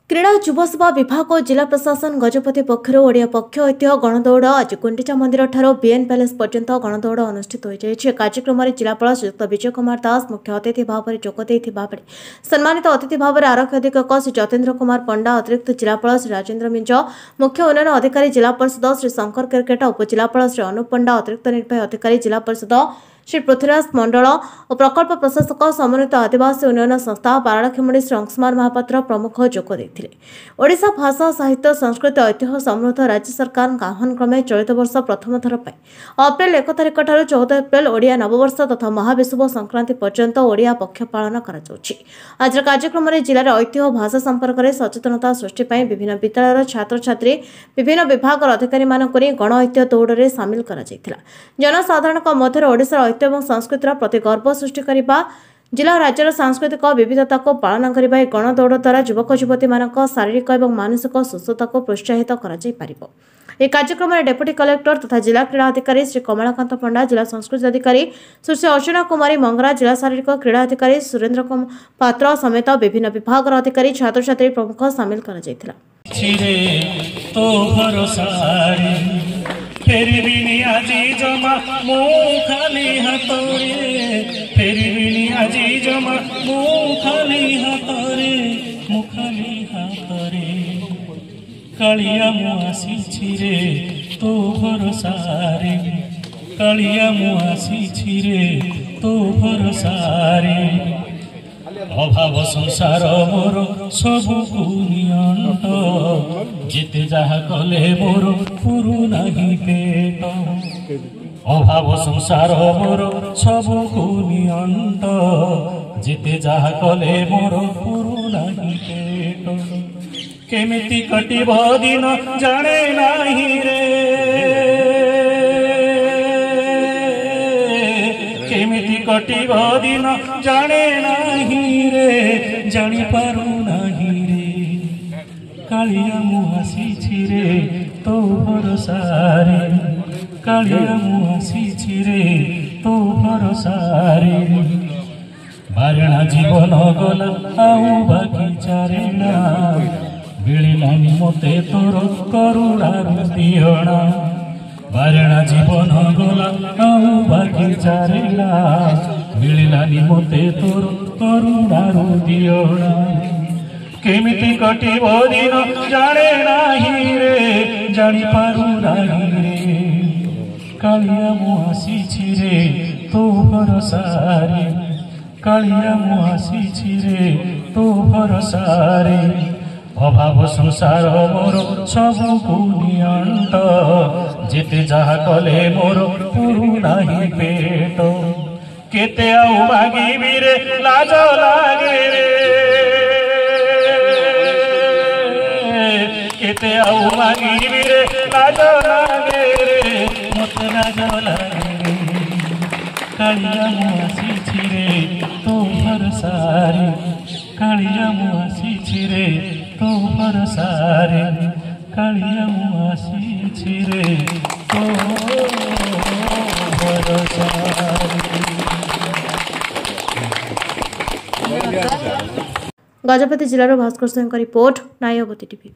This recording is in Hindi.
क्रीड़ा युव सेवा विभाग और जिला प्रशासन गजपति पक्षर ओडिया पक्ष ऐतिह्य गणदौड़ आज गुंडीचा मंदिर ठारो बीएन पैलेस पर्यंत गणदौड़ अनुष्ठित हो जाए। कार्यक्रम में जिलापाल श्रीयुक्त विजय कुमार दास मुख्य अतिथि भाव में जोगद सम्मानित अतिथि भाव में आरक्षी अधीक्षक श्री जतेन्द्र कुमार पंडा, अतिरिक्त जिलापाल श्री राजेन्द्र मिंज, मुख्य उन्नयन अधिकारी जिला परिषद श्री शंकर केरकेटा, उपजिलापाल श्री अनुप पंडा, अतिरिक्त निर्वाही अधिकारी जिला परिषद श्री पृथ्वीराज मंडल और प्रकल्प प्रशासक समन्वित आदिवासी उन्नयन संस्था पारालाखेमुंडी श्री अंशुमान महापात्र प्रमुख जोगद ओडिशा भाषा साहित्य संस्कृति ऐतिह्य समृद्ध राज्य सरकार आह्वान क्रमे चलित वर्ष प्रथम थर अप्रैल 1 तारिख 14 एप्रिल ओडिया नववर्ष तथा महाविषुव संक्रांति पर्यंत ओडिया पक्ष पालन आज कार्यक्रम में जिले में ऐतिह्य भाषा संपर्क में सचेतनता सृष्टि विभिन्न विद्यालय छात्र छात्री विभिन्न विभाग अधिकारी गण ऐतिह्य दौड़ में सामिल कर जनसाधारण मध्य ओडिशा ऐतिह्य और संस्कृतिर प्रति गर्व सृष्टि करने जिला राज्यर सांस्कृतिक विविधता को पालन करने गण दौड़ द्वारा युवक युवती मान शारीरिक और मानसिक सुस्थता को प्रोत्साहित कर कार्यक्रम में डेप्यूटी कलेक्टर तथा जिला क्रीड़ा अधिकारी श्री कमलाकांत पंडा, जिला संस्कृति अधिकारी सुश्री अर्चना कुमारी मंगरा, जिला शारीरिक क्रीड़ा अधिकारी सुरेन्द्र पात्र समेत विभिन्न विभाग अधिकारी छात्र छात्री प्रमुख सामिल कर फेरिबिनी आजी जमा खाली हातरे फेरिबिनी आजी जमा खाली हातरे कालिया मुआसी रे तो भरोसारे कालिया मुआसी रे तो भरोसारे अभाव संसार मोर सबुकु नियंट जिते जहा कले मोर पुरु नहीं पेट अभाव संसार मोर सबुकु नियंट जिते जहा कले मोर पुरु नहीं पेट केमिति कटिब दिन जाने नहीं रे केमिति कटिब दिन जाने नहीं रे जानी पारू नहीं रे कालिया मुआसी रे तो भरोसारे कालिया मुआसी रे तो भरोसारे बारणा जीवन गला आउ बाकी चारेना मिलिलानी मते तोर करुणार दियणा बारणा जीवन गला आउ बाकी चारेला मिलिलानी मते तोर करुणार दियणा केमिति कटिब दिन जाने नाही रे जानी पारू नाही रे कालिया मुआसी रे तो भरोसारे कालिया मुआसी रे तो भरोसारे अभाव संसार मोर सबुकु नियंट जिते जहा कले मोर पुरु नाही पेट केते आउ मागिबी रे लाज लागे रे केते आउ मागिबी रे लाज लागे रे मते लाज लागे कालिया मुआसी रे तो भरोसारे कालिया मुआसी रे तो भरोसारे कालिया मुआसी रे तो भरोसारे। गजपति जिलार भास्कर सिंह रिपोर्ट नायवती टीवी।